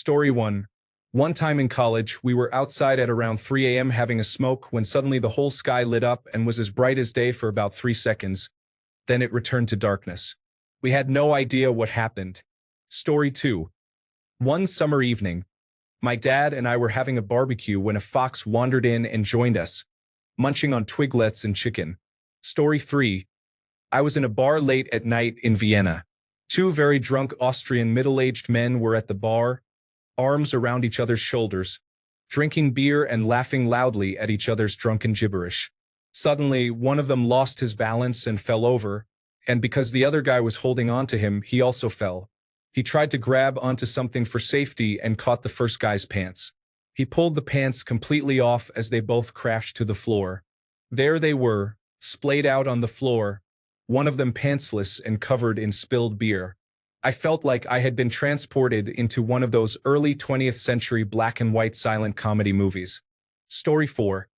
Story 1. One time in college, we were outside at around 3 a.m. having a smoke when suddenly the whole sky lit up and was as bright as day for about 3 seconds. Then it returned to darkness. We had no idea what happened. Story 2. One summer evening, my dad and I were having a barbecue when a fox wandered in and joined us, munching on twiglets and chicken. Story 3. I was in a bar late at night in Vienna. Two very drunk Austrian middle-aged men were at the bar, arms around each other's shoulders, drinking beer and laughing loudly at each other's drunken gibberish. Suddenly, one of them lost his balance and fell over, and because the other guy was holding on to him, he also fell. He tried to grab onto something for safety and caught the first guy's pants. He pulled the pants completely off as they both crashed to the floor. There they were, splayed out on the floor, one of them pantsless and covered in spilled beer. I felt like I had been transported into one of those early 20th century black and white silent comedy movies. Story 4.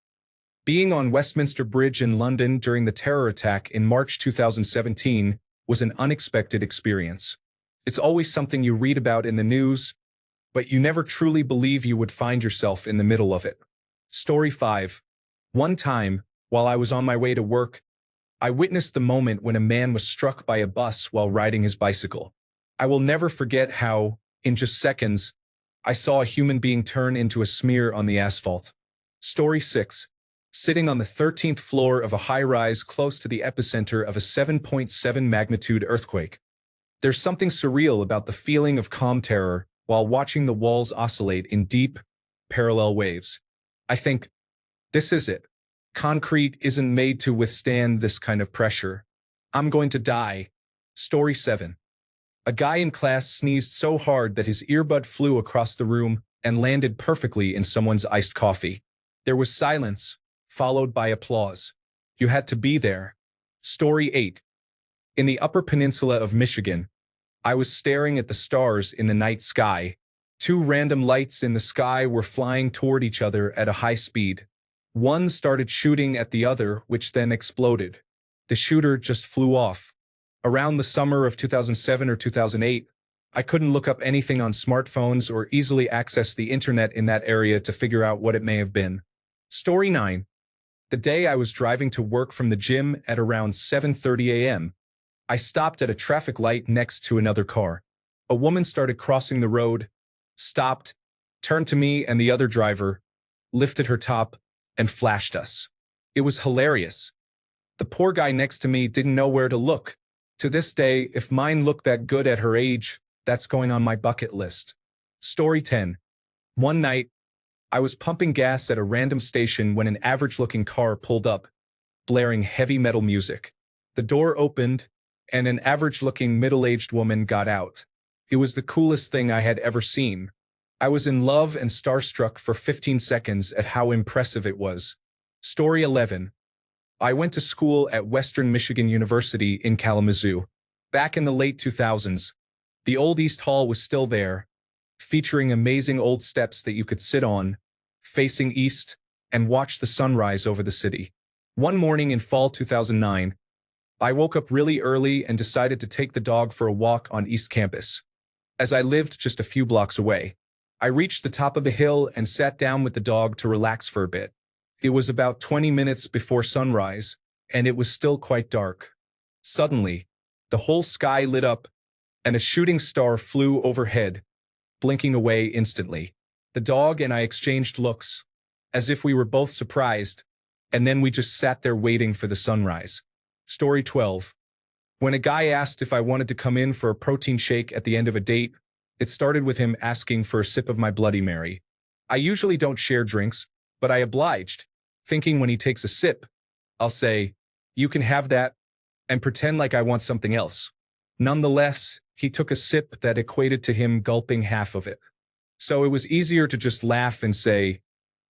Being on Westminster Bridge in London during the terror attack in March 2017 was an unexpected experience. It's always something you read about in the news, but you never truly believe you would find yourself in the middle of it. Story 5. One time, while I was on my way to work, I witnessed the moment when a man was struck by a bus while riding his bicycle. I will never forget how, in just seconds, I saw a human being turn into a smear on the asphalt. Story 6. Sitting on the 13th floor of a high-rise close to the epicenter of a 7.7 magnitude earthquake. There's something surreal about the feeling of calm terror while watching the walls oscillate in deep, parallel waves. I think, this is it. Concrete isn't made to withstand this kind of pressure. I'm going to die. Story 7. A guy in class sneezed so hard that his earbud flew across the room and landed perfectly in someone's iced coffee. There was silence, followed by applause. You had to be there. Story 8. In the Upper Peninsula of Michigan, I was staring at the stars in the night sky. Two random lights in the sky were flying toward each other at a high speed. One started shooting at the other, which then exploded. The shooter just flew off. Around the summer of 2007 or 2008, I couldn't look up anything on smartphones or easily access the internet in that area to figure out what it may have been. Story 9. The day I was driving to work from the gym at around 7:30 a.m., I stopped at a traffic light next to another car. A woman started crossing the road, stopped, turned to me and the other driver, lifted her top, and flashed us. It was hilarious. The poor guy next to me didn't know where to look. To this day, if mine looked that good at her age, that's going on my bucket list. Story 10. One night, I was pumping gas at a random station when an average-looking car pulled up, blaring heavy metal music. The door opened, and an average-looking middle-aged woman got out. It was the coolest thing I had ever seen. I was in love and starstruck for 15 seconds at how impressive it was. Story 11. I went to school at Western Michigan University in Kalamazoo. Back in the late 2000s, the old East Hall was still there, featuring amazing old steps that you could sit on, facing east, and watch the sunrise over the city. One morning in fall 2009, I woke up really early and decided to take the dog for a walk on East Campus. As I lived just a few blocks away, I reached the top of the hill and sat down with the dog to relax for a bit. It was about 20 minutes before sunrise, and it was still quite dark. Suddenly, the whole sky lit up, and a shooting star flew overhead, blinking away instantly. The dog and I exchanged looks, as if we were both surprised, and then we just sat there waiting for the sunrise. Story 12. When a guy asked if I wanted to come in for a protein shake at the end of a date, it started with him asking for a sip of my Bloody Mary. I usually don't share drinks, but I obliged, thinking when he takes a sip, I'll say, "You can have that," and pretend like I want something else. Nonetheless, he took a sip that equated to him gulping half of it. So it was easier to just laugh and say,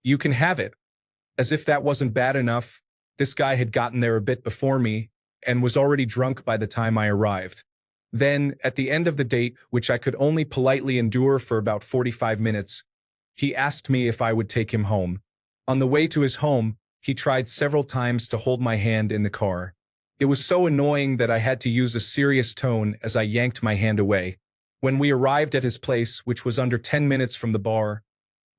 "You can have it." As if that wasn't bad enough, this guy had gotten there a bit before me and was already drunk by the time I arrived. Then, at the end of the date, which I could only politely endure for about 45 minutes, he asked me if I would take him home. On the way to his home, he tried several times to hold my hand in the car. It was so annoying that I had to use a serious tone as I yanked my hand away. When we arrived at his place, which was under 10 minutes from the bar,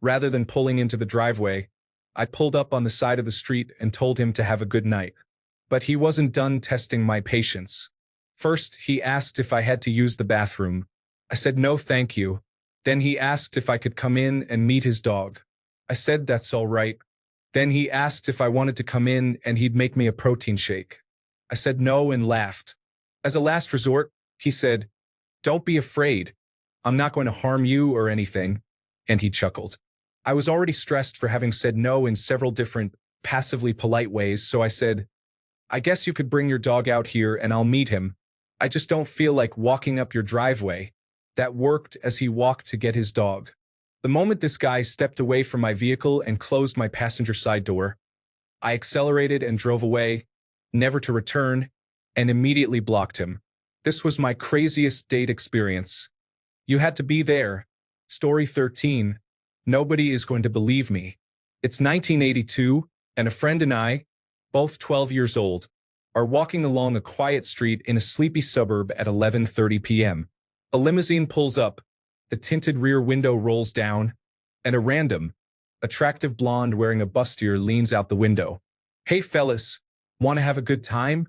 rather than pulling into the driveway, I pulled up on the side of the street and told him to have a good night. But he wasn't done testing my patience. First, he asked if I had to use the bathroom. I said no thank you. Then he asked if I could come in and meet his dog. I said that's all right. Then he asked if I wanted to come in and he'd make me a protein shake. I said no and laughed. As a last resort, he said, "Don't be afraid. I'm not going to harm you or anything." And he chuckled. I was already stressed for having said no in several different, passively polite ways, so I said, "I guess you could bring your dog out here and I'll meet him. I just don't feel like walking up your driveway." That worked as he walked to get his dog. The moment this guy stepped away from my vehicle and closed my passenger side door, I accelerated and drove away, never to return, and immediately blocked him. This was my craziest date experience. You had to be there. Story 13. Nobody is going to believe me. It's 1982, and a friend and I, both 12 years old, are walking along a quiet street in a sleepy suburb at 11:30 p.m. A limousine pulls up, the tinted rear window rolls down, and a random, attractive blonde wearing a bustier leans out the window. "Hey fellas, want to have a good time?"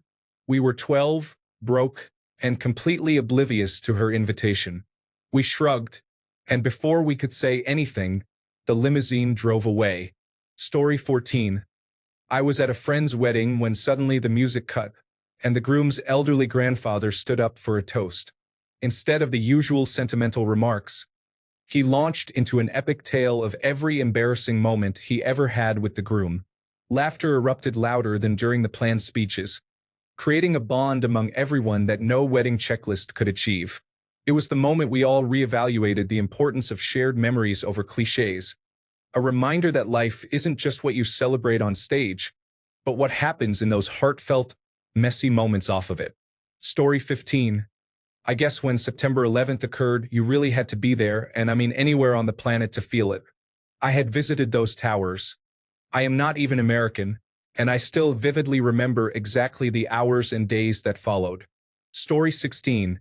We were 12, broke, and completely oblivious to her invitation. We shrugged, and before we could say anything, the limousine drove away. Story 14. I was at a friend's wedding when suddenly the music cut, and the groom's elderly grandfather stood up for a toast. Instead of the usual sentimental remarks, he launched into an epic tale of every embarrassing moment he ever had with the groom. Laughter erupted louder than during the planned speeches, creating a bond among everyone that no wedding checklist could achieve. It was the moment we all reevaluated the importance of shared memories over cliches, a reminder that life isn't just what you celebrate on stage, but what happens in those heartfelt, messy moments off of it. Story 15. I guess when September 11th occurred, you really had to be there, and I mean anywhere on the planet to feel it. I had visited those towers. I am not even American, and I still vividly remember exactly the hours and days that followed. Story 16.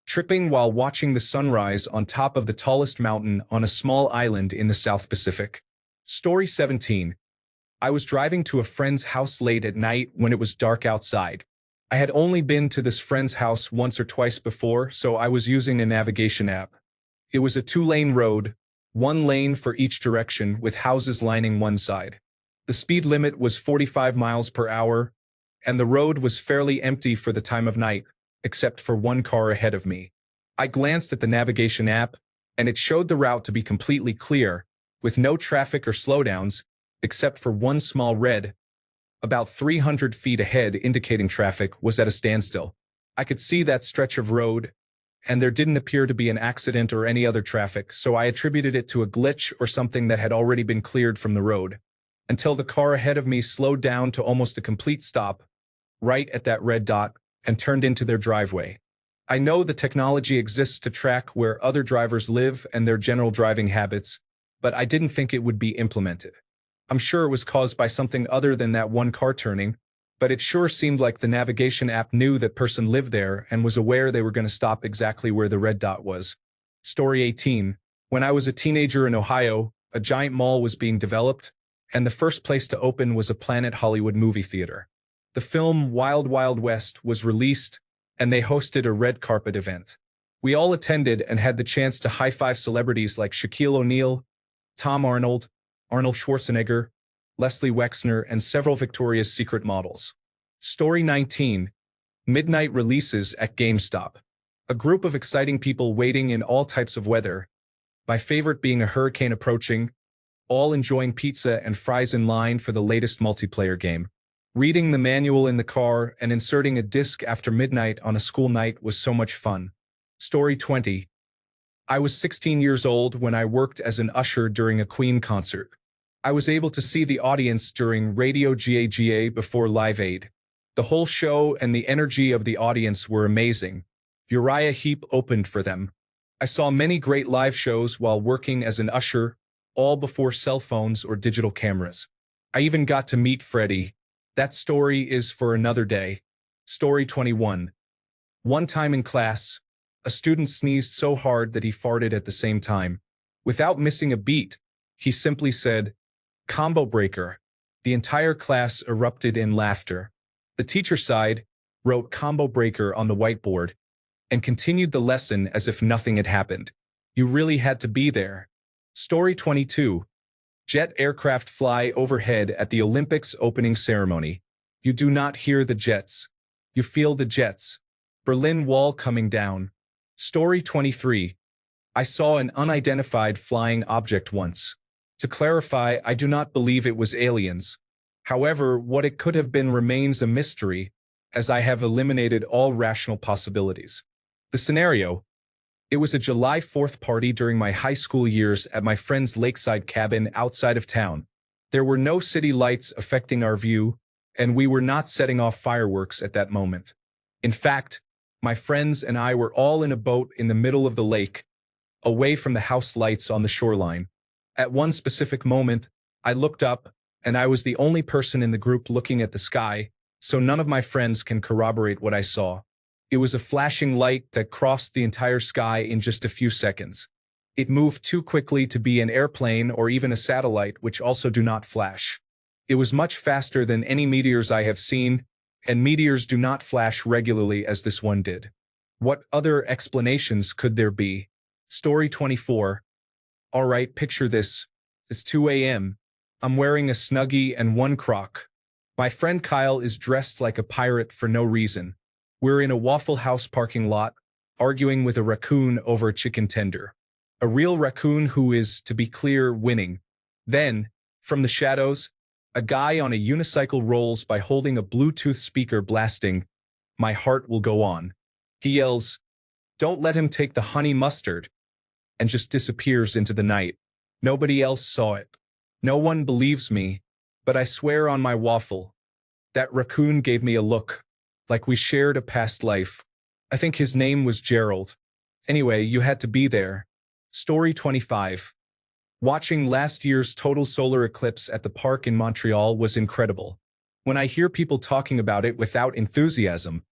Tripping while watching the sunrise on top of the tallest mountain on a small island in the South Pacific. Story 17. I was driving to a friend's house late at night when it was dark outside. I had only been to this friend's house once or twice before, so I was using a navigation app. It was a 2-lane road, 1 lane for each direction with houses lining one side. The speed limit was 45 miles per hour, and the road was fairly empty for the time of night, except for one car ahead of me. I glanced at the navigation app, and it showed the route to be completely clear, with no traffic or slowdowns, except for one small red, about 300 feet ahead indicating traffic was at a standstill. I could see that stretch of road, and there didn't appear to be an accident or any other traffic, so I attributed it to a glitch or something that had already been cleared from the road, until the car ahead of me slowed down to almost a complete stop, right at that red dot, and turned into their driveway. I know the technology exists to track where other drivers live and their general driving habits, but I didn't think it would be implemented. I'm sure it was caused by something other than that one car turning, but it sure seemed like the navigation app knew that person lived there and was aware they were going to stop exactly where the red dot was. Story 18. When I was a teenager in Ohio, a giant mall was being developed, and the first place to open was a Planet Hollywood movie theater. The film Wild Wild West was released, and they hosted a red carpet event. We all attended and had the chance to high-five celebrities like Shaquille O'Neal, Tom Arnold, Arnold Schwarzenegger, Leslie Wexner, and several Victoria's Secret models. Story 19. Midnight releases at GameStop. A group of exciting people waiting in all types of weather, my favorite being a hurricane approaching, all enjoying pizza and fries in line for the latest multiplayer game. Reading the manual in the car and inserting a disc after midnight on a school night was so much fun. Story 20. I was 16 years old when I worked as an usher during a Queen concert. I was able to see the audience during Radio GAGA before Live Aid. The whole show and the energy of the audience were amazing. Uriah Heep opened for them. I saw many great live shows while working as an usher, all before cell phones or digital cameras. I even got to meet Freddie. That story is for another day. Story 21. One time in class, A student sneezed so hard that he farted at the same time. Without missing a beat, he simply said, "Combo breaker." The entire class erupted in laughter. The teacher sighed, wrote "combo breaker" on the whiteboard, and continued the lesson as if nothing had happened. You really had to be there. Story 22. Jet aircraft fly overhead at the Olympics opening ceremony. You do not hear the jets. You feel the jets. Berlin Wall coming down. Story 23. I saw an unidentified flying object once. To clarify, I do not believe it was aliens. However, what it could have been remains a mystery, as I have eliminated all rational possibilities. The scenario: it was a July 4th party during my high school years at my friend's lakeside cabin outside of town. There were no city lights affecting our view, and we were not setting off fireworks at that moment. In fact, my friends and I were all in a boat in the middle of the lake, away from the house lights on the shoreline. At one specific moment, I looked up, and I was the only person in the group looking at the sky, so none of my friends can corroborate what I saw. It was a flashing light that crossed the entire sky in just a few seconds. It moved too quickly to be an airplane or even a satellite, which also do not flash. It was much faster than any meteors I have seen, and meteors do not flash regularly as this one did. What other explanations could there be? Story 24. All right, picture this. It's 2 a.m. I'm wearing a Snuggie and one Croc. My friend Kyle is dressed like a pirate for no reason. We're in a Waffle House parking lot, arguing with a raccoon over a chicken tender. A real raccoon who is, to be clear, winning. Then, from the shadows, a guy on a unicycle rolls by holding a Bluetooth speaker blasting, "My heart will go on." He yells, "Don't let him take the honey mustard," and just disappears into the night. Nobody else saw it. No one believes me, but I swear on my waffle, that raccoon gave me a look, like we shared a past life. I think his name was Gerald. Anyway, you had to be there. Story 25. Watching last year's total solar eclipse at the park in Montreal was incredible. When I hear people talking about it without enthusiasm,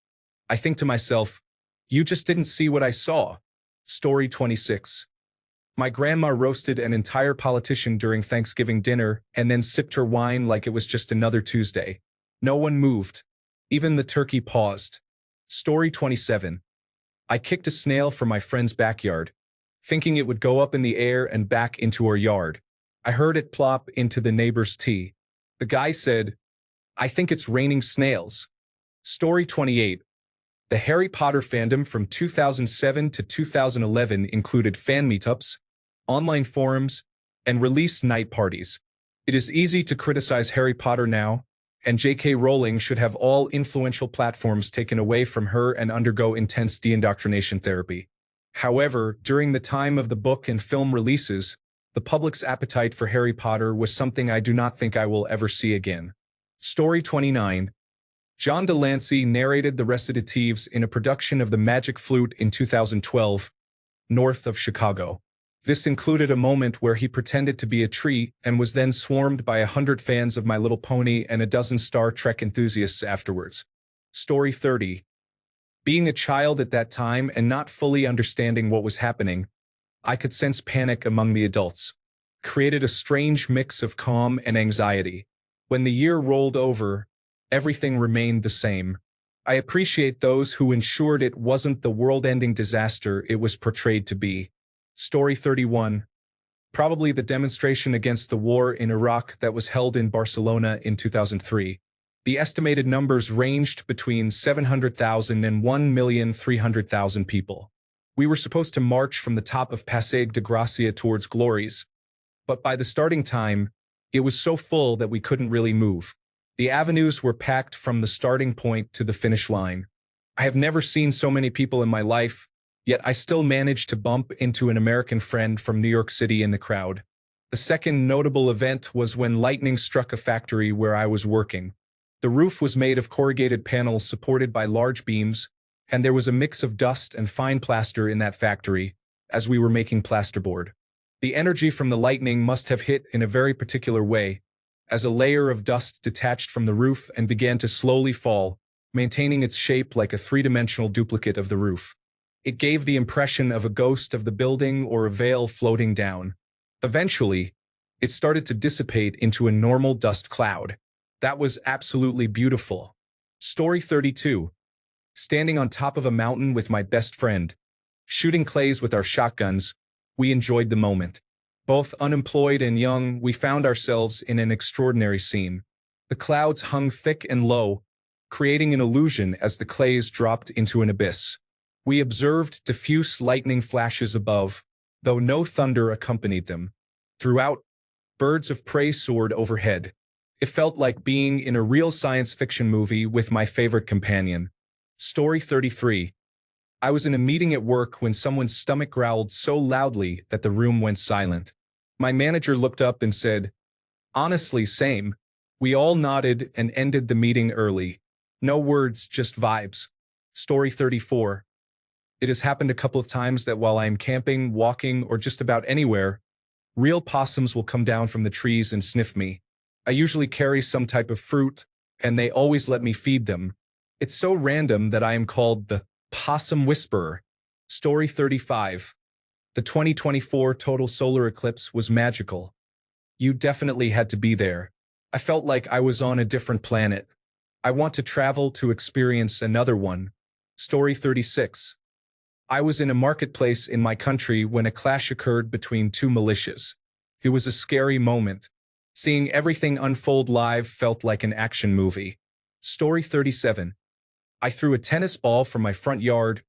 I think to myself, you just didn't see what I saw. Story 26. My grandma roasted an entire politician during Thanksgiving dinner and then sipped her wine like it was just another Tuesday. No one moved. Even the turkey paused. Story 27. I kicked a snail from my friend's backyard, thinking it would go up in the air and back into our yard. I heard it plop into the neighbor's tea. The guy said, "I think it's raining snails." Story 28. The Harry Potter fandom from 2007 to 2011 included fan meetups, online forums, and release night parties. It is easy to criticize Harry Potter now, and J.K. Rowling should have all influential platforms taken away from her and undergo intense de-indoctrination therapy. However, during the time of the book and film releases, the public's appetite for Harry Potter was something I do not think I will ever see again. Story 29. John Delancey narrated the recitatives in a production of The Magic Flute in 2012, north of Chicago. This included a moment where he pretended to be a tree and was then swarmed by 100 fans of My Little Pony and a dozen Star Trek enthusiasts afterwards. Story 30. Being a child at that time and not fully understanding what was happening, I could sense panic among the adults. Created a strange mix of calm and anxiety. When the year rolled over, everything remained the same. I appreciate those who ensured it wasn't the world-ending disaster it was portrayed to be. Story 31. Probably the demonstration against the war in Iraq that was held in Barcelona in 2003. The estimated numbers ranged between 700,000 and 1,300,000 people. We were supposed to march from the top of Passeig de Gracia towards Glories, but by the starting time, it was so full that we couldn't really move. The avenues were packed from the starting point to the finish line. I have never seen so many people in my life, yet I still managed to bump into an American friend from New York City in the crowd. The second notable event was when lightning struck a factory where I was working. The roof was made of corrugated panels supported by large beams, and there was a mix of dust and fine plaster in that factory, as we were making plasterboard. The energy from the lightning must have hit in a very particular way, as a layer of dust detached from the roof and began to slowly fall, maintaining its shape like a three-dimensional duplicate of the roof. It gave the impression of a ghost of the building or a veil floating down. Eventually, it started to dissipate into a normal dust cloud. That was absolutely beautiful. Story 32. Standing on top of a mountain with my best friend. Shooting clays with our shotguns, we enjoyed the moment. Both unemployed and young, we found ourselves in an extraordinary scene. The clouds hung thick and low, creating an illusion as the clays dropped into an abyss. We observed diffuse lightning flashes above, though no thunder accompanied them. Throughout, birds of prey soared overhead. It felt like being in a real science fiction movie with my favorite companion. Story 33. I was in a meeting at work when someone's stomach growled so loudly that the room went silent. My manager looked up and said, "Honestly, same." We all nodded and ended the meeting early. No words, just vibes. Story 34. It has happened a couple of times that while I am camping, walking, or just about anywhere, real possums will come down from the trees and sniff me. I usually carry some type of fruit, and they always let me feed them. It's so random that I am called the Possum Whisperer. Story 35. The 2024 total solar eclipse was magical. You definitely had to be there. I felt like I was on a different planet. I want to travel to experience another one. Story 36. I was in a marketplace in my country when a clash occurred between two militias. It was a scary moment. Seeing everything unfold live felt like an action movie. Story 37. I threw a tennis ball from my front yard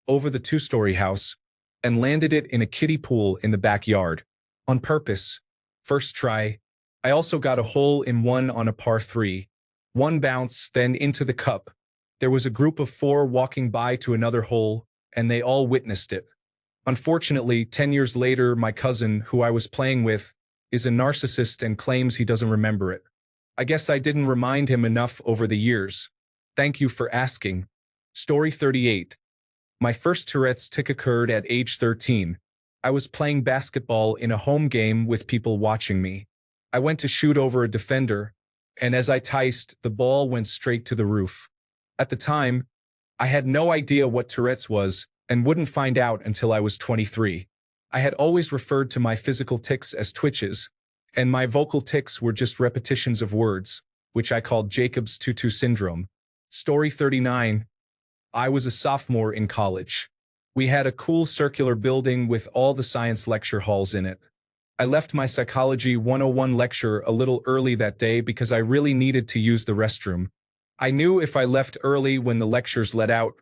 over the two-story house and landed it in a kiddie pool in the backyard. On purpose. First try. I also got a hole-in-one on a par 3. One bounce, then into the cup. There was a group of 4 walking by to another hole, and they all witnessed it. Unfortunately, 10 years later, my cousin, who I was playing with, is a narcissist and claims he doesn't remember it. I guess I didn't remind him enough over the years. Thank you for asking. Story 38. My first Tourette's tic occurred at age 13. I was playing basketball in a home game with people watching me. I went to shoot over a defender, and as I ticed, the ball went straight to the roof. At the time, I had no idea what Tourette's was and wouldn't find out until I was 23. I had always referred to my physical tics as twitches, and my vocal tics were just repetitions of words, which I called Jacob's tutu syndrome. Story 39. I was a sophomore in college. We had a cool circular building with all the science lecture halls in it. I left my Psychology 101 lecture a little early that day because I really needed to use the restroom. I knew if I left early when the lectures let out,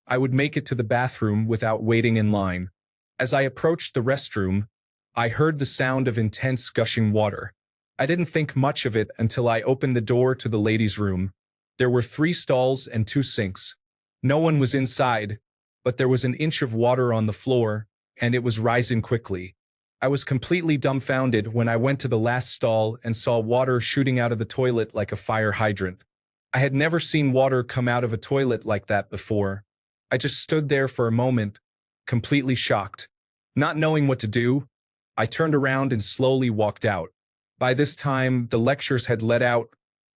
I would make it to the bathroom without waiting in line. As I approached the restroom, I heard the sound of intense gushing water. I didn't think much of it until I opened the door to the ladies' room. There were 3 stalls and 2 sinks. No one was inside, but there was an inch of water on the floor, and it was rising quickly. I was completely dumbfounded when I went to the last stall and saw water shooting out of the toilet like a fire hydrant. I had never seen water come out of a toilet like that before. I just stood there for a moment, completely shocked. Not knowing what to do, I turned around and slowly walked out. By this time, the lectures had let out,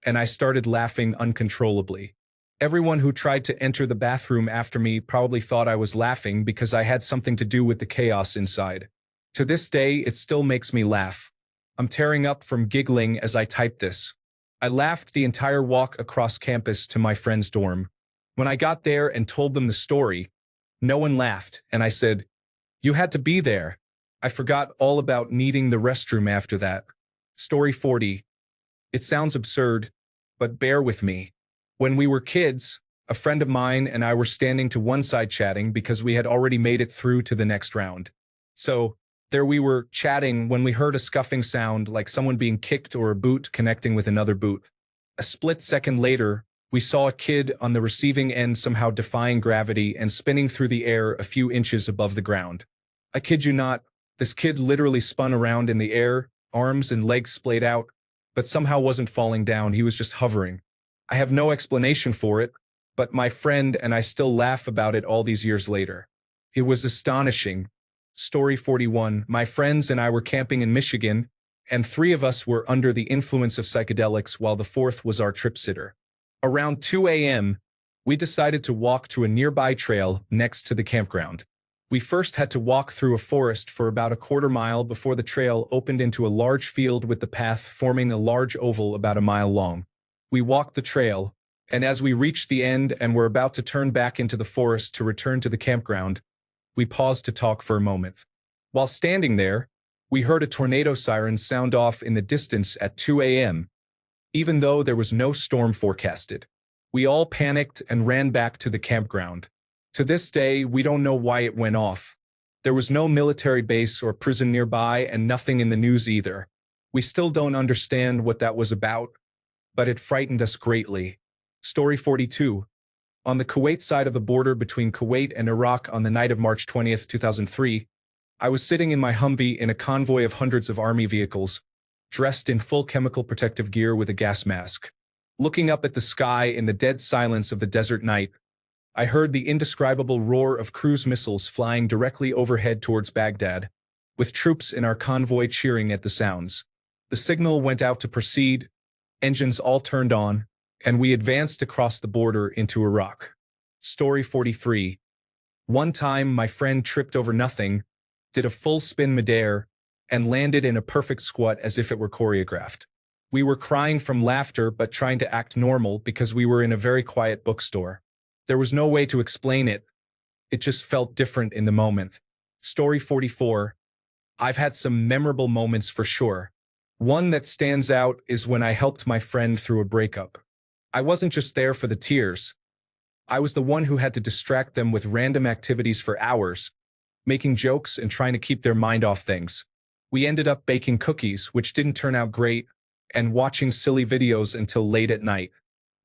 and I started laughing uncontrollably. Everyone who tried to enter the bathroom after me probably thought I was laughing because I had something to do with the chaos inside. To this day, it still makes me laugh. I'm tearing up from giggling as I type this. I laughed the entire walk across campus to my friend's dorm. When I got there and told them the story, no one laughed, and I said, "You had to be there." I forgot all about needing the restroom after that. Story 40. It sounds absurd, but bear with me. When we were kids, a friend of mine and I were standing to one side chatting because we had already made it through to the next round. So, there we were chatting when we heard a scuffing sound like someone being kicked or a boot connecting with another boot. A split second later, we saw a kid on the receiving end somehow defying gravity and spinning through the air a few inches above the ground. I kid you not, this kid literally spun around in the air, arms and legs splayed out, but somehow wasn't falling down, he was just hovering. I have no explanation for it, but my friend and I still laugh about it all these years later. It was astonishing. Story 41. My friends and I were camping in Michigan, and 3 of us were under the influence of psychedelics while the 4th was our trip sitter. Around 2 a.m., We decided to walk to a nearby trail next to the campground. We first had to walk through a forest for about a quarter mile before the trail opened into a large field with the path forming a large oval about a mile long. We walked the trail, and as we reached the end and were about to turn back into the forest to return to the campground, we paused to talk for a moment. While standing there, we heard a tornado siren sound off in the distance at 2 a.m., even though there was no storm forecasted. We all panicked and ran back to the campground. To this day, we don't know why it went off. There was no military base or prison nearby and nothing in the news either. We still don't understand what that was about, but it frightened us greatly. Story 42. On the Kuwait side of the border between Kuwait and Iraq on the night of March 20th, 2003, I was sitting in my Humvee in a convoy of hundreds of army vehicles, dressed in full chemical protective gear with a gas mask. Looking up at the sky in the dead silence of the desert night, I heard the indescribable roar of cruise missiles flying directly overhead towards Baghdad, with troops in our convoy cheering at the sounds. The signal went out to proceed, engines all turned on, and we advanced across the border into Iraq. Story 43. One time, my friend tripped over nothing, did a full spin midair, and landed in a perfect squat as if it were choreographed. We were crying from laughter but trying to act normal because we were in a very quiet bookstore. There was no way to explain it. It just felt different in the moment. Story 44. I've had some memorable moments for sure. One that stands out is when I helped my friend through a breakup. I wasn't just there for the tears. I was the one who had to distract them with random activities for hours, making jokes and trying to keep their mind off things. We ended up baking cookies, which didn't turn out great, and watching silly videos until late at night.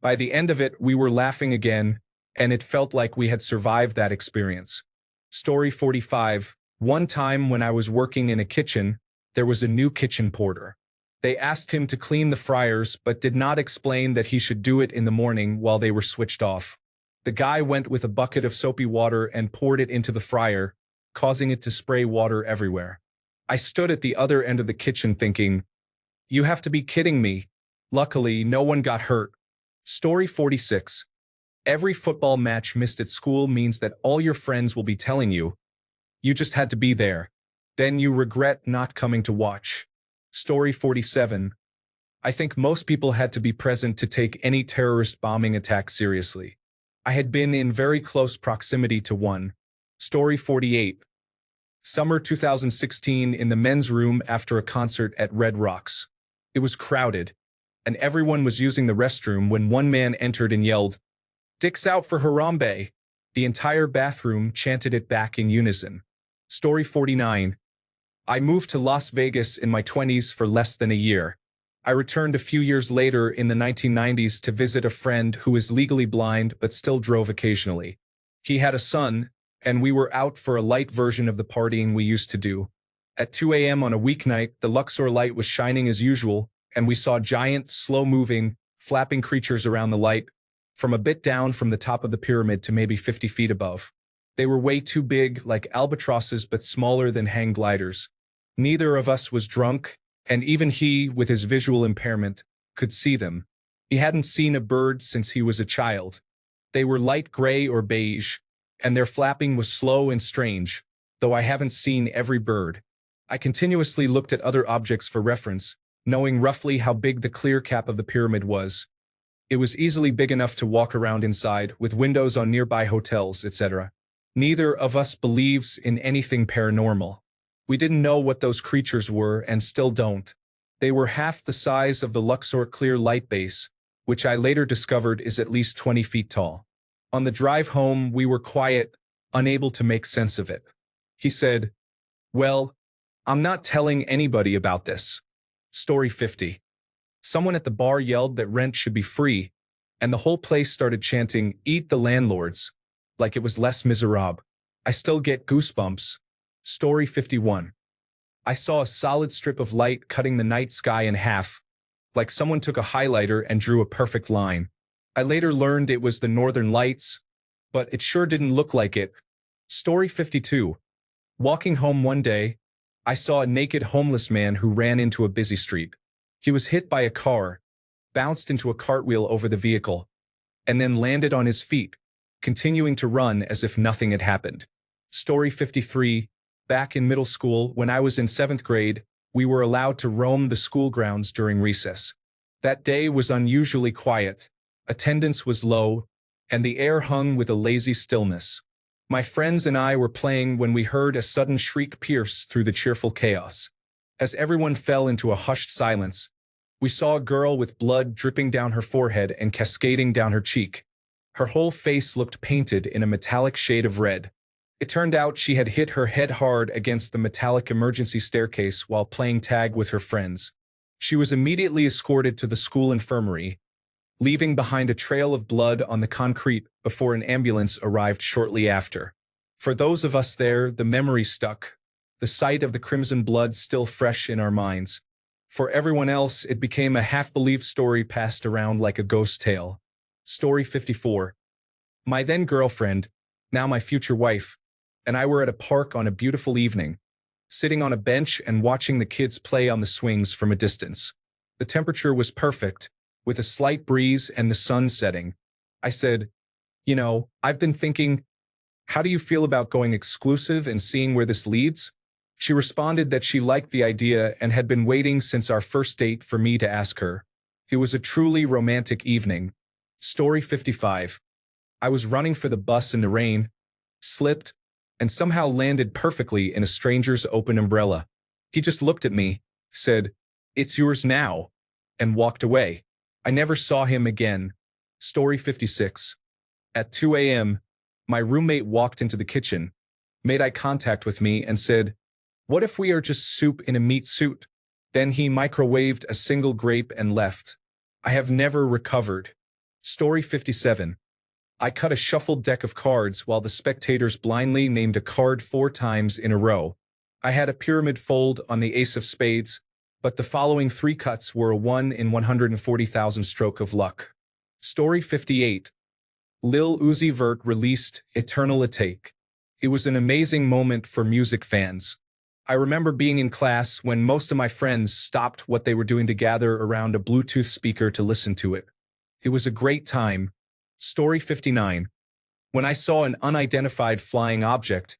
By the end of it, we were laughing again, and it felt like we had survived that experience. Story 45. One time when I was working in a kitchen, there was a new kitchen porter. They asked him to clean the fryers but did not explain that he should do it in the morning while they were switched off. The guy went with a bucket of soapy water and poured it into the fryer, causing it to spray water everywhere. I stood at the other end of the kitchen thinking, "You have to be kidding me." Luckily, no one got hurt. Story 46. Every football match missed at school means that all your friends will be telling you, "You just had to be there." Then you regret not coming to watch. Story 47. I think most people had to be present to take any terrorist bombing attack seriously. I had been in very close proximity to one. Story 48. Summer 2016 in the men's room after a concert at Red Rocks. It was crowded, and everyone was using the restroom when one man entered and yelled, "Dicks out for Harambe." The entire bathroom chanted it back in unison. Story 49. I moved to Las Vegas in my 20s for less than a year. I returned a few years later in the 1990s to visit a friend who is legally blind but still drove occasionally. He had a son, and we were out for a light version of the partying we used to do. At 2 a.m. on a weeknight, the Luxor light was shining as usual, and we saw giant, slow-moving, flapping creatures around the light, from a bit down from the top of the pyramid to maybe 50 feet above. They were way too big, like albatrosses, but smaller than hang gliders. Neither of us was drunk, and even he, with his visual impairment, could see them. He hadn't seen a bird since he was a child. They were light gray or beige, and their flapping was slow and strange, though I haven't seen every bird. I continuously looked at other objects for reference, knowing roughly how big the clear cap of the pyramid was. It was easily big enough to walk around inside, with windows on nearby hotels, etc. Neither of us believes in anything paranormal. We didn't know what those creatures were and still don't. They were half the size of the Luxor clear light base, which I later discovered is at least 20 feet tall. On the drive home, we were quiet, unable to make sense of it. He said, "Well, I'm not telling anybody about this." Story 50. Someone at the bar yelled that rent should be free, and the whole place started chanting, "Eat the landlords," like it was Les Miserables. I still get goosebumps. Story 51. I saw a solid strip of light cutting the night sky in half, like someone took a highlighter and drew a perfect line. I later learned it was the Northern Lights, but it sure didn't look like it. Story 52. Walking home one day, I saw a naked homeless man who ran into a busy street. He was hit by a car, bounced into a cartwheel over the vehicle, and then landed on his feet, continuing to run as if nothing had happened. Story 53. Back in middle school, when I was in 7th grade, we were allowed to roam the school grounds during recess. That day was unusually quiet, attendance was low, and the air hung with a lazy stillness. My friends and I were playing when we heard a sudden shriek pierce through the cheerful chaos. As everyone fell into a hushed silence, we saw a girl with blood dripping down her forehead and cascading down her cheek. Her whole face looked painted in a metallic shade of red. It turned out she had hit her head hard against the metallic emergency staircase while playing tag with her friends. She was immediately escorted to the school infirmary, leaving behind a trail of blood on the concrete before an ambulance arrived shortly after. For those of us there, the memory stuck, the sight of the crimson blood still fresh in our minds. For everyone else, it became a half-believed story passed around like a ghost tale. Story 54. My then girlfriend, now my future wife, and I were at a park on a beautiful evening, sitting on a bench and watching the kids play on the swings from a distance. The temperature was perfect, with a slight breeze and the sun setting. I said, I've been thinking, how do you feel about going exclusive and seeing where this leads? She responded that she liked the idea and had been waiting since our first date for me to ask her. It was a truly romantic evening. Story 55. I was running for the bus in the rain, slipped, and somehow landed perfectly in a stranger's open umbrella. He just looked at me, said, "It's yours now," and walked away. I never saw him again. Story 56. At 2 a.m., my roommate walked into the kitchen, made eye contact with me, and said, "What if we are just soup in a meat suit?" Then he microwaved a single grape and left. I have never recovered. Story 57. I cut a shuffled deck of cards while the spectators blindly named a card 4 times in a row. I had a pyramid fold on the ace of spades, but the following 3 cuts were a 1 in 140,000 stroke of luck. Story 58. Lil Uzi Vert released Eternal Atake. It was an amazing moment for music fans. I remember being in class when most of my friends stopped what they were doing to gather around a Bluetooth speaker to listen to it. It was a great time. Story 59. When I saw an unidentified flying object,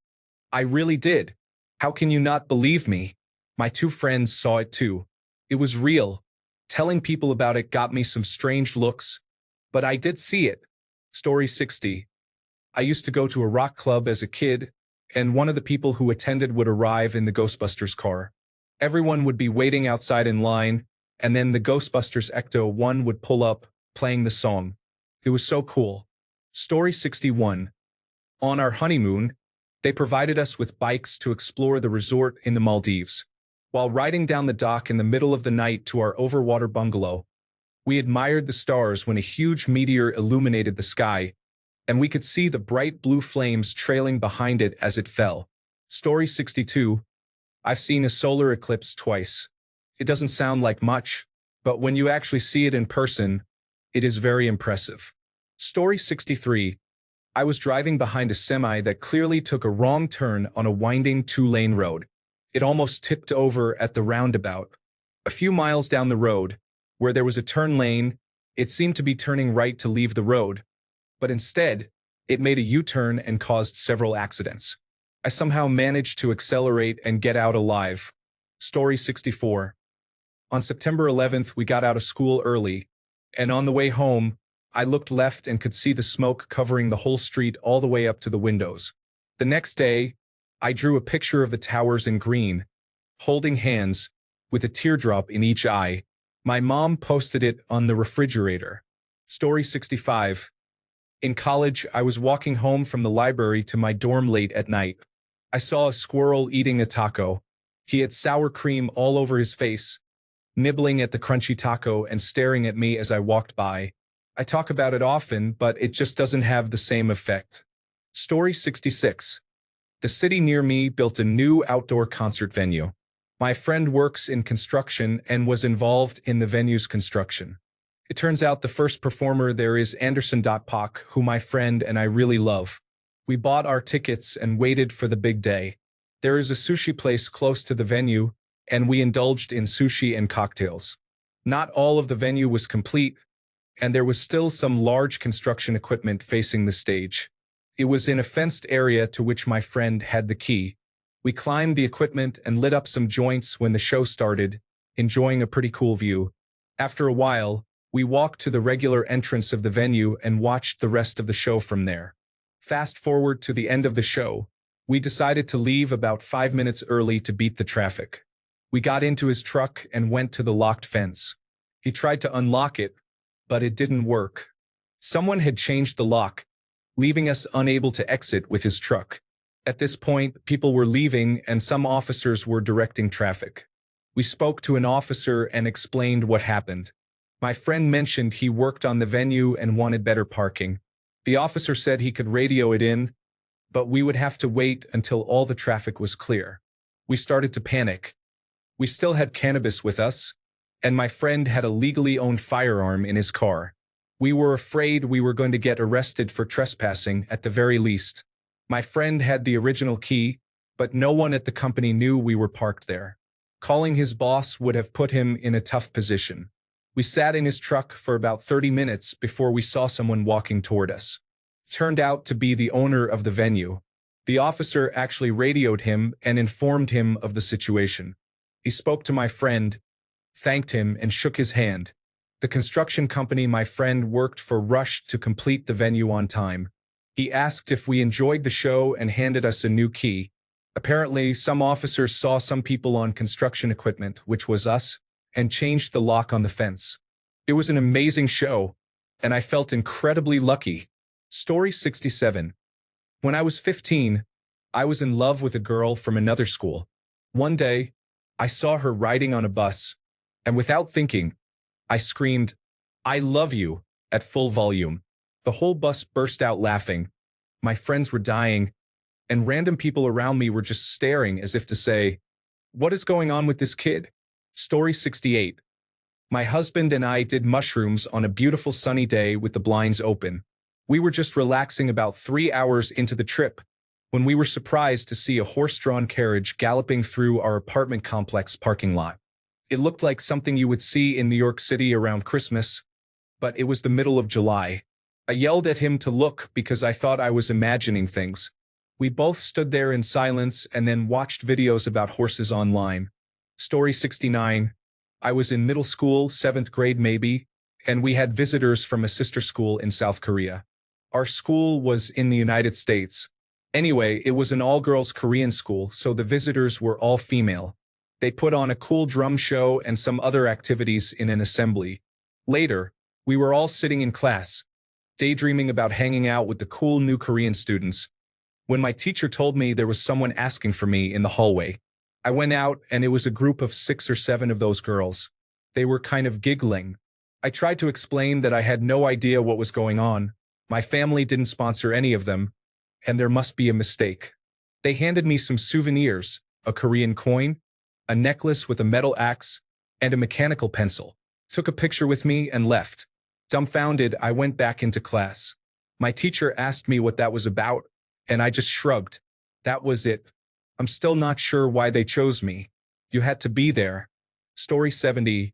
I really did. How can you not believe me? My 2 friends saw it too. It was real. Telling people about it got me some strange looks, but I did see it. Story 60. I used to go to a rock club as a kid, and one of the people who attended would arrive in the Ghostbusters car. Everyone would be waiting outside in line, and then the Ghostbusters Ecto-1 would pull up, playing the song. It was so cool. Story 61. On our honeymoon, they provided us with bikes to explore the resort in the Maldives. While riding down the dock in the middle of the night to our overwater bungalow, we admired the stars when a huge meteor illuminated the sky, and we could see the bright blue flames trailing behind it as it fell. Story 62. I've seen a solar eclipse twice. It doesn't sound like much, but when you actually see it in person, it is very impressive. Story 63. I was driving behind a semi that clearly took a wrong turn on a winding 2-lane road. It almost tipped over at the roundabout. A few miles down the road, where there was a turn lane, it seemed to be turning right to leave the road, but instead, it made a U-turn and caused several accidents. I somehow managed to accelerate and get out alive. Story 64. On September 11th, we got out of school early, and on the way home, I looked left and could see the smoke covering the whole street all the way up to the windows. The next day, I drew a picture of the towers in green, holding hands, with a teardrop in each eye. My mom posted it on the refrigerator. Story 65. In college, I was walking home from the library to my dorm late at night. I saw a squirrel eating a taco. He had sour cream all over his face, nibbling at the crunchy taco and staring at me as I walked by. I talk about it often, but it just doesn't have the same effect. Story 66. The city near me built a new outdoor concert venue. My friend works in construction and was involved in the venue's construction. It turns out the first performer there is Anderson .Pak, who my friend and I really love. We bought our tickets and waited for the big day. There is a sushi place close to the venue, and we indulged in sushi and cocktails. Not all of the venue was complete, and there was still some large construction equipment facing the stage. It was in a fenced area to which my friend had the key. We climbed the equipment and lit up some joints when the show started, enjoying a pretty cool view. After a while, we walked to the regular entrance of the venue and watched the rest of the show from there. Fast forward to the end of the show. We decided to leave about 5 minutes early to beat the traffic. We got into his truck and went to the locked fence. He tried to unlock it, but it didn't work. Someone had changed the lock, leaving us unable to exit with his truck. At this point, people were leaving and some officers were directing traffic. We spoke to an officer and explained what happened. My friend mentioned he worked on the venue and wanted better parking. The officer said he could radio it in, but we would have to wait until all the traffic was clear. We started to panic. We still had cannabis with us, and my friend had a legally owned firearm in his car. We were afraid we were going to get arrested for trespassing at the very least. My friend had the original key, but no one at the company knew we were parked there. Calling his boss would have put him in a tough position. We sat in his truck for about 30 minutes before we saw someone walking toward us. Turned out to be the owner of the venue. The officer actually radioed him and informed him of the situation. He spoke to my friend, thanked him, and shook his hand. The construction company my friend worked for rushed to complete the venue on time. He asked if we enjoyed the show and handed us a new key. Apparently, some officers saw some people on construction equipment, which was us, and changed the lock on the fence. It was an amazing show, and I felt incredibly lucky. Story 67. When I was 15, I was in love with a girl from another school. One day, I saw her riding on a bus, and without thinking, I screamed, "I love you," at full volume. The whole bus burst out laughing. My friends were dying, and random people around me were just staring as if to say, "What is going on with this kid?" Story 68. My husband and I did mushrooms on a beautiful sunny day with the blinds open. We were just relaxing about 3 hours into the trip when we were surprised to see a horse-drawn carriage galloping through our apartment complex parking lot. It looked like something you would see in New York City around Christmas, but it was the middle of July. I yelled at him to look because I thought I was imagining things. We both stood there in silence and then watched videos about horses online. Story 69. I was in middle school, 7th grade maybe, and we had visitors from a sister school in South Korea. Our school was in the United States. Anyway, it was an all-girls Korean school, so the visitors were all female. They put on a cool drum show and some other activities in an assembly. Later, we were all sitting in class, daydreaming about hanging out with the cool new Korean students, when my teacher told me there was someone asking for me in the hallway. I went out and it was a group of 6 or 7 of those girls. They were kind of giggling. I tried to explain that I had no idea what was going on. My family didn't sponsor any of them, and there must be a mistake. They handed me some souvenirs, a Korean coin, a necklace with a metal axe, and a mechanical pencil. Took a picture with me and left. Dumbfounded, I went back into class. My teacher asked me what that was about, and I just shrugged. That was it. I'm still not sure why they chose me. You had to be there. Story 70.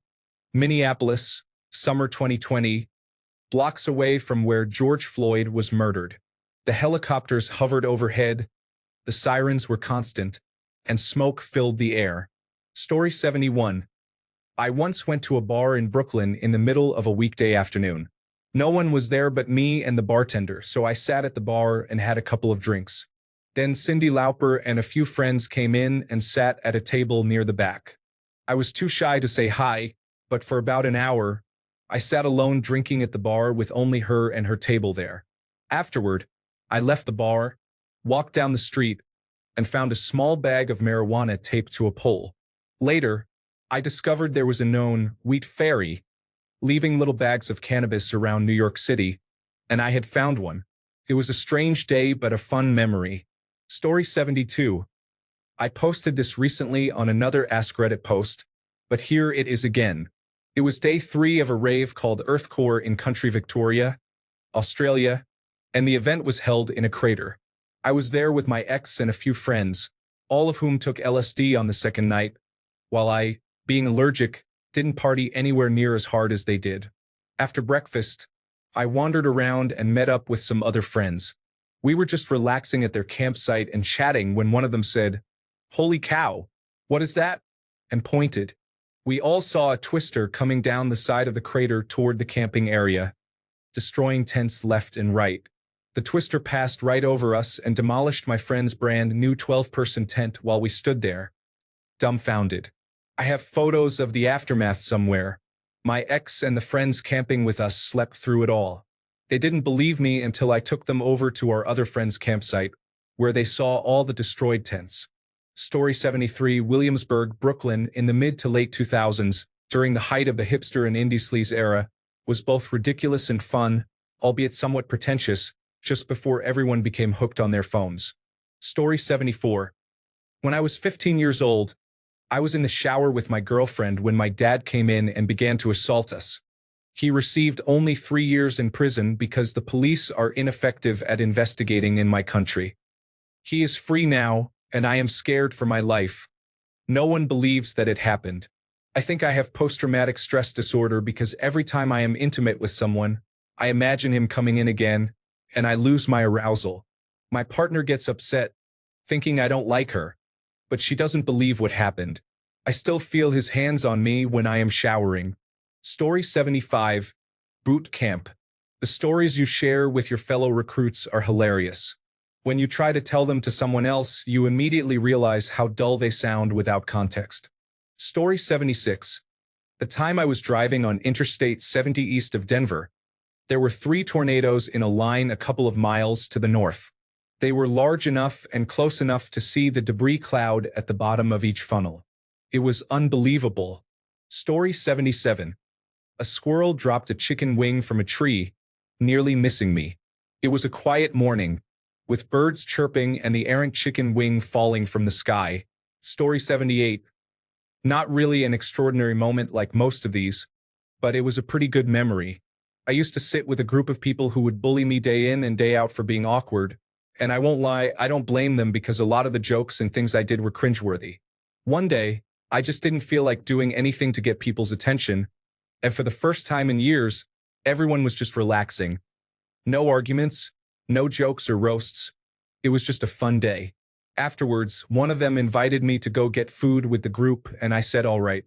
Minneapolis, summer 2020, blocks away from where George Floyd was murdered. The helicopters hovered overhead, the sirens were constant, and smoke filled the air. Story 71. I once went to a bar in Brooklyn in the middle of a weekday afternoon. No one was there but me and the bartender, so I sat at the bar and had a couple of drinks. Then Cyndi Lauper and a few friends came in and sat at a table near the back. I was too shy to say hi, but for about an hour, I sat alone drinking at the bar with only her and her table there. Afterward, I left the bar, walked down the street, and found a small bag of marijuana taped to a pole. Later, I discovered there was a known wheat fairy leaving little bags of cannabis around New York City, and I had found one. It was a strange day but a fun memory. Story 72. I posted this recently on another AskReddit post, but here it is again. It was day 3 of a rave called Earthcore in country Victoria, Australia, and the event was held in a crater. I was there with my ex and a few friends, all of whom took LSD on the second night, while I, being allergic, didn't party anywhere near as hard as they did. After breakfast, I wandered around and met up with some other friends. We were just relaxing at their campsite and chatting when one of them said, "Holy cow, what is that?" and pointed. We all saw a twister coming down the side of the crater toward the camping area, destroying tents left and right. The twister passed right over us and demolished my friend's brand new 12-person tent while we stood there, dumbfounded. I have photos of the aftermath somewhere. My ex and the friends camping with us slept through it all. They didn't believe me until I took them over to our other friend's campsite, where they saw all the destroyed tents. Story 73, Williamsburg, Brooklyn, in the mid to late 2000s, during the height of the hipster and indie sleaze era, was both ridiculous and fun, albeit somewhat pretentious, just before everyone became hooked on their phones. Story 74. When I was 15 years old, I was in the shower with my girlfriend when my dad came in and began to assault us. He received only 3 years in prison because the police are ineffective at investigating in my country. He is free now, and I am scared for my life. No one believes that it happened. I think I have post-traumatic stress disorder because every time I am intimate with someone, I imagine him coming in again, and I lose my arousal. My partner gets upset, thinking I don't like her, but she doesn't believe what happened. I still feel his hands on me when I am showering. Story 75. Boot Camp. The stories you share with your fellow recruits are hilarious. When you try to tell them to someone else, you immediately realize how dull they sound without context. Story 76. The time I was driving on Interstate 70 east of Denver, there were 3 tornadoes in a line a couple of miles to the north. They were large enough and close enough to see the debris cloud at the bottom of each funnel. It was unbelievable. Story 77. A squirrel dropped a chicken wing from a tree, nearly missing me. It was a quiet morning, with birds chirping and the errant chicken wing falling from the sky. Story 78. Not really an extraordinary moment like most of these, but it was a pretty good memory. I used to sit with a group of people who would bully me day in and day out for being awkward, and I won't lie, I don't blame them because a lot of the jokes and things I did were cringeworthy. One day, I just didn't feel like doing anything to get people's attention, and for the first time in years, everyone was just relaxing. No arguments, no jokes or roasts. It was just a fun day. Afterwards, one of them invited me to go get food with the group, and I said all right.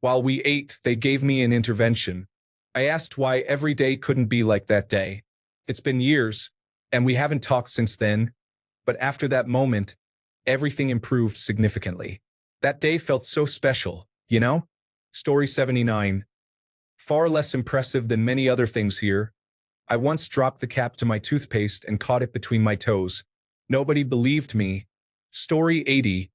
While we ate, they gave me an intervention. I asked why every day couldn't be like that day. It's been years, and we haven't talked since then, but after that moment, everything improved significantly. That day felt so special, you know? Story 79. Far less impressive than many other things here. I once dropped the cap to my toothpaste and caught it between my toes. Nobody believed me. Story 80.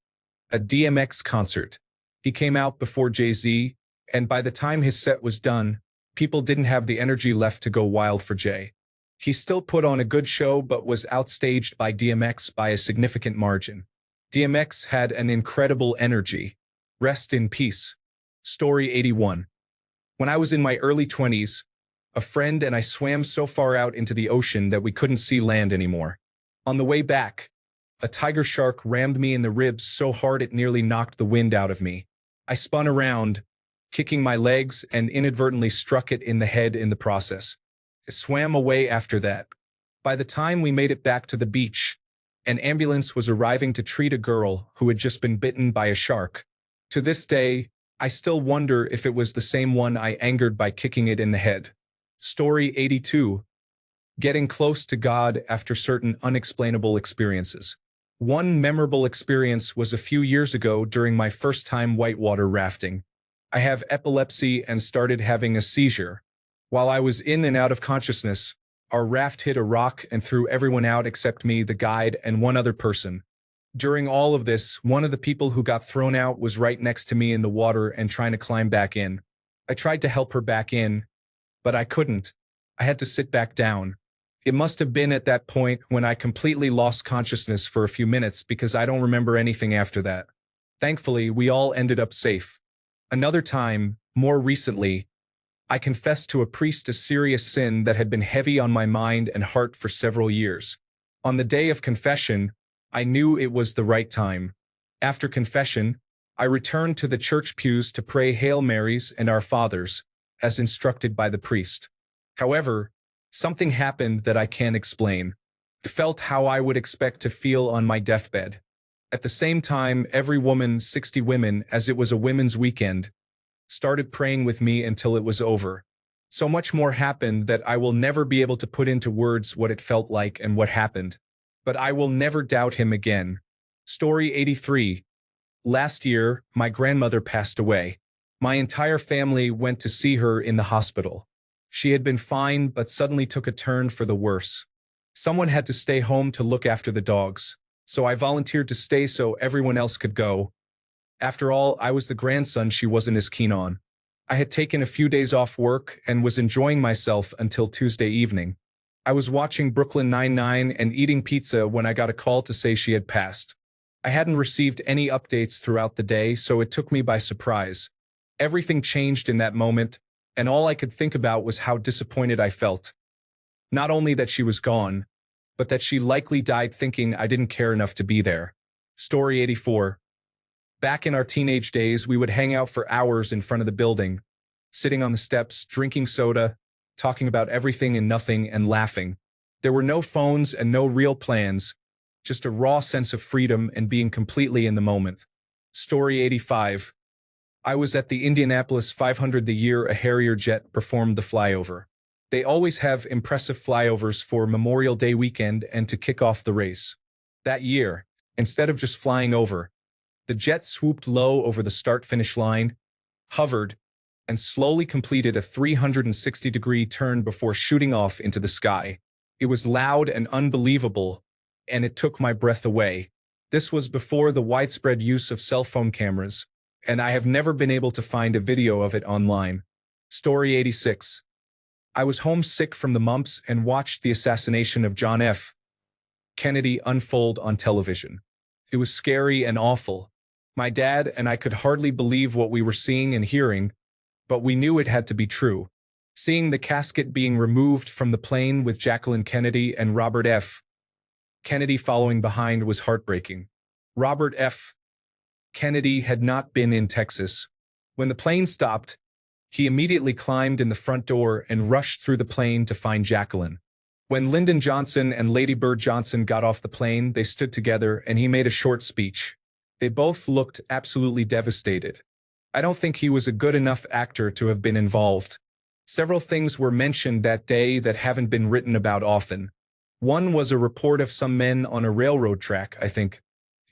A DMX concert. He came out before Jay-Z, and by the time his set was done, people didn't have the energy left to go wild for Jay. He still put on a good show but was outstaged by DMX by a significant margin. DMX had an incredible energy. Rest in peace. Story 81. When I was in my early 20s, a friend and I swam so far out into the ocean that we couldn't see land anymore. On the way back, a tiger shark rammed me in the ribs so hard it nearly knocked the wind out of me. I spun around, kicking my legs, and inadvertently struck it in the head in the process. It swam away after that. By the time we made it back to the beach, an ambulance was arriving to treat a girl who had just been bitten by a shark. To this day, I still wonder if it was the same one I angered by kicking it in the head. Story 82. Getting close to God after certain unexplainable experiences. One memorable experience was a few years ago during my first time whitewater rafting. I have epilepsy and started having a seizure. While I was in and out of consciousness, our raft hit a rock and threw everyone out except me, the guide, and one other person. During all of this, one of the people who got thrown out was right next to me in the water and trying to climb back in. I tried to help her back in, but I couldn't. I had to sit back down. It must have been at that point when I completely lost consciousness for a few minutes because I don't remember anything after that. Thankfully, we all ended up safe. Another time, more recently, I confessed to a priest a serious sin that had been heavy on my mind and heart for several years. On the day of confession, I knew it was the right time. After confession, I returned to the church pews to pray Hail Marys and Our Fathers, as instructed by the priest. However, something happened that I can't explain. It felt how I would expect to feel on my deathbed. At the same time, every woman, 60 women, as it was a women's weekend, started praying with me until it was over. So much more happened that I will never be able to put into words what it felt like and what happened. But I will never doubt him again. Story 83. Last year, my grandmother passed away. My entire family went to see her in the hospital. She had been fine, but suddenly took a turn for the worse. Someone had to stay home to look after the dogs, so I volunteered to stay so everyone else could go. After all, I was the grandson she wasn't as keen on. I had taken a few days off work and was enjoying myself until Tuesday evening. I was watching Brooklyn Nine-Nine and eating pizza when I got a call to say she had passed. I hadn't received any updates throughout the day, so it took me by surprise. Everything changed in that moment, and all I could think about was how disappointed I felt. Not only that she was gone, but that she likely died thinking I didn't care enough to be there. Story 84. Back in our teenage days, we would hang out for hours in front of the building, sitting on the steps, drinking soda, talking about everything and nothing, and laughing. There were no phones and no real plans, just a raw sense of freedom and being completely in the moment. Story 85. I was at the Indianapolis 500 the year a Harrier jet performed the flyover. They always have impressive flyovers for Memorial Day weekend and to kick off the race. That year, instead of just flying over, the jet swooped low over the start-finish line, hovered, and slowly completed a 360-degree turn before shooting off into the sky. It was loud and unbelievable, and it took my breath away. This was before the widespread use of cell phone cameras, and I have never been able to find a video of it online. Story 86. I was homesick from the mumps and watched the assassination of John F. Kennedy unfold on television. It was scary and awful. My dad and I could hardly believe what we were seeing and hearing, but we knew it had to be true. Seeing the casket being removed from the plane with Jacqueline Kennedy and Robert F. Kennedy following behind was heartbreaking. Robert F. Kennedy had not been in Texas. When the plane stopped, he immediately climbed in the front door and rushed through the plane to find Jacqueline. When Lyndon Johnson and Lady Bird Johnson got off the plane, they stood together and he made a short speech. They both looked absolutely devastated. I don't think he was a good enough actor to have been involved. Several things were mentioned that day that haven't been written about often. One was a report of some men on a railroad track, I think.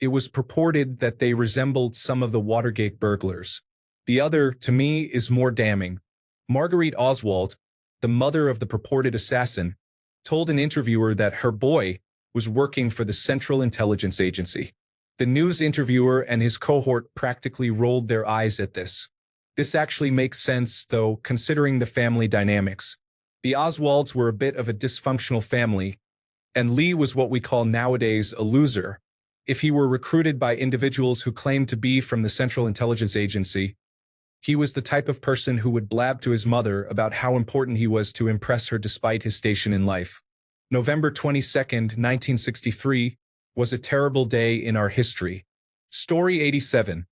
It was purported that they resembled some of the Watergate burglars. The other, to me, is more damning. Marguerite Oswald, the mother of the purported assassin, told an interviewer that her boy was working for the Central Intelligence Agency. The news interviewer and his cohort practically rolled their eyes at this. This actually makes sense, though, considering the family dynamics. The Oswalds were a bit of a dysfunctional family, and Lee was what we call nowadays a loser. If he were recruited by individuals who claimed to be from the Central Intelligence Agency, he was the type of person who would blab to his mother about how important he was to impress her despite his station in life. November 22nd, 1963, was a terrible day in our history. Story 87.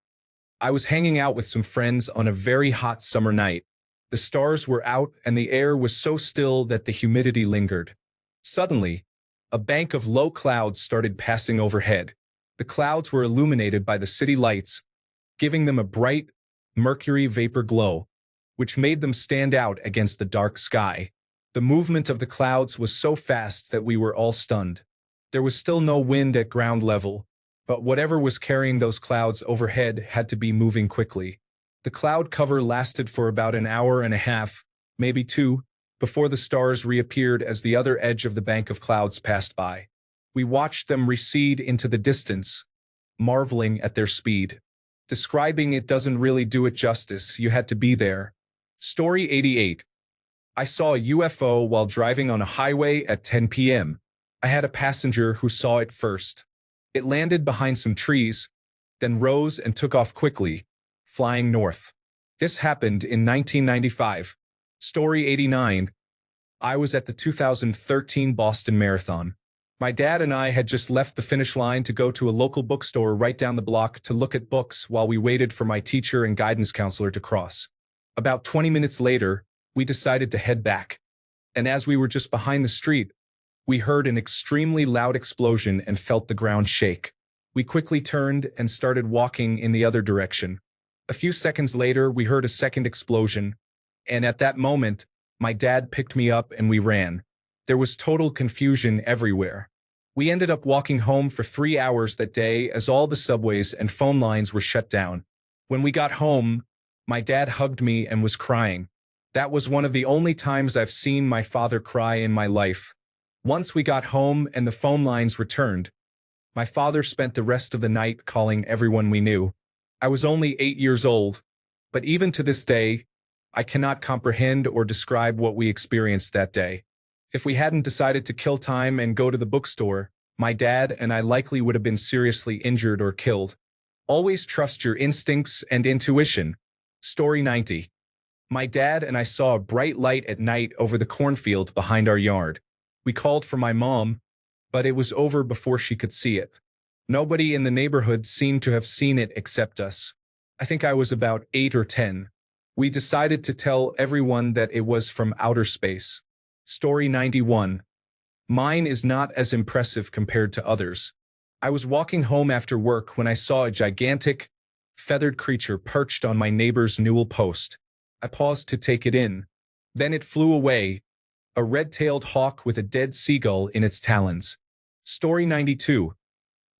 I was hanging out with some friends on a very hot summer night. The stars were out and the air was so still that the humidity lingered. Suddenly, a bank of low clouds started passing overhead. The clouds were illuminated by the city lights, giving them a bright, mercury vapor glow, which made them stand out against the dark sky. The movement of the clouds was so fast that we were all stunned. There was still no wind at ground level, but whatever was carrying those clouds overhead had to be moving quickly. The cloud cover lasted for about an hour and a half, maybe two, before the stars reappeared as the other edge of the bank of clouds passed by. We watched them recede into the distance, marveling at their speed. Describing it doesn't really do it justice, you had to be there. Story 88. I saw a UFO while driving on a highway at 10 p.m. I had a passenger who saw it first. It landed behind some trees, then rose and took off quickly, flying north. This happened in 1995. Story 89. I was at the 2013 Boston Marathon. My dad and I had just left the finish line to go to a local bookstore right down the block to look at books while we waited for my teacher and guidance counselor to cross. About 20 minutes later, we decided to head back. and as we were just behind the street, we heard an extremely loud explosion and felt the ground shake. We quickly turned and started walking in the other direction. A few seconds later, we heard a second explosion, and at that moment, my dad picked me up and we ran. There was total confusion everywhere. We ended up walking home for 3 hours that day as all the subways and phone lines were shut down. When we got home, my dad hugged me and was crying. That was one of the only times I've seen my father cry in my life. Once we got home and the phone lines returned, my father spent the rest of the night calling everyone we knew. I was only 8 years old, but even to this day, I cannot comprehend or describe what we experienced that day. If we hadn't decided to kill time and go to the bookstore, my dad and I likely would have been seriously injured or killed. Always trust your instincts and intuition. Story 90. My dad and I saw a bright light at night over the cornfield behind our yard. We called for my mom, but it was over before she could see it. Nobody in the neighborhood seemed to have seen it except us. I think I was about 8 or 10. We decided to tell everyone that it was from outer space. Story 91. Mine is not as impressive compared to others. I was walking home after work when I saw a gigantic, feathered creature perched on my neighbor's newel post. I paused to take it in. Then it flew away, a red-tailed hawk with a dead seagull in its talons. Story 92.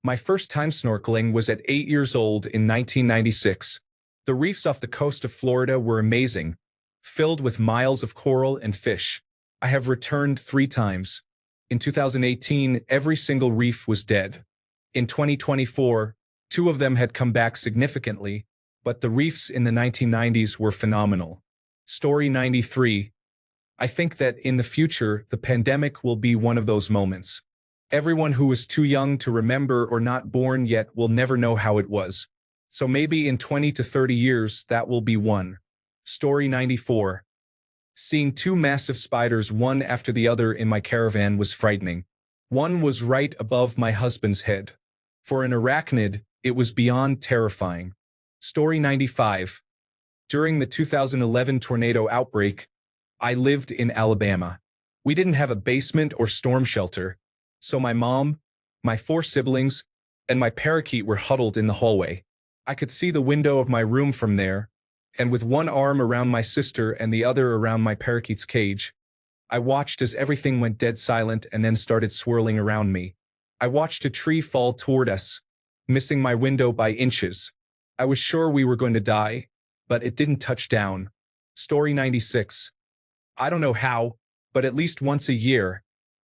My first time snorkeling was at 8 years old in 1996. The reefs off the coast of Florida were amazing, filled with miles of coral and fish. I have returned 3 times. In 2018, every single reef was dead. In 2024, 2 of them had come back significantly, but the reefs in the 1990s were phenomenal. Story 93. I think that in the future, the pandemic will be one of those moments. Everyone who was too young to remember or not born yet will never know how it was. So maybe in 20 to 30 years, that will be one. Story 94. Seeing 2 massive spiders one after the other in my caravan was frightening. One was right above my husband's head. For an arachnid, it was beyond terrifying. Story 95. During the 2011 tornado outbreak, I lived in Alabama. We didn't have a basement or storm shelter, so my mom, my 4 siblings, and my parakeet were huddled in the hallway. I could see the window of my room from there, and with one arm around my sister and the other around my parakeet's cage, I watched as everything went dead silent and then started swirling around me. I watched a tree fall toward us, missing my window by inches. I was sure we were going to die, but it didn't touch down. Story 96. I don't know how, but at least once a year,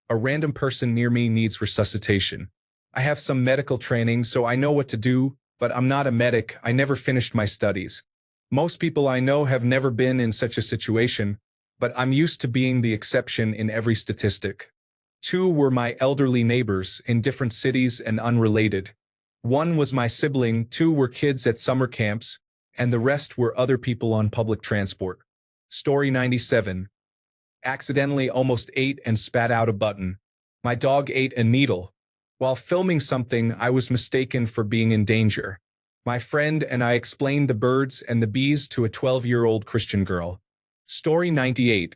a random person near me needs resuscitation. I have some medical training, so I know what to do, but I'm not a medic. I never finished my studies. Most people I know have never been in such a situation, but I'm used to being the exception in every statistic. 2 were my elderly neighbors in different cities and unrelated. 1 was my sibling, 2 were kids at summer camps, and the rest were other people on public transport. Story 97. Accidentally almost ate and spat out a button. My dog ate a needle. While filming something, I was mistaken for being in danger. My friend and I explained the birds and the bees to a 12-year-old Christian girl. Story 98.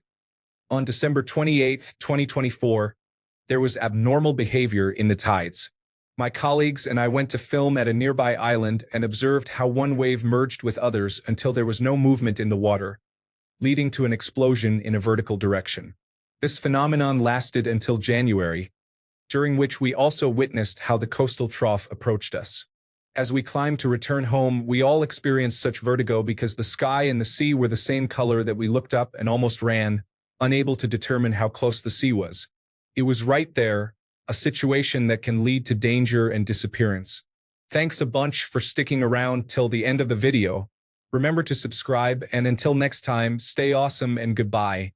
On December 28, 2024, there was abnormal behavior in the tides. My colleagues and I went to film at a nearby island and observed how one wave merged with others until there was no movement in the water, leading to an explosion in a vertical direction. This phenomenon lasted until January, during which we also witnessed how the coastal trough approached us. As we climbed to return home, we all experienced such vertigo because the sky and the sea were the same color that we looked up and almost ran, unable to determine how close the sea was. It was right there, a situation that can lead to danger and disappearance. Thanks a bunch for sticking around till the end of the video. Remember to subscribe, and until next time, stay awesome and goodbye.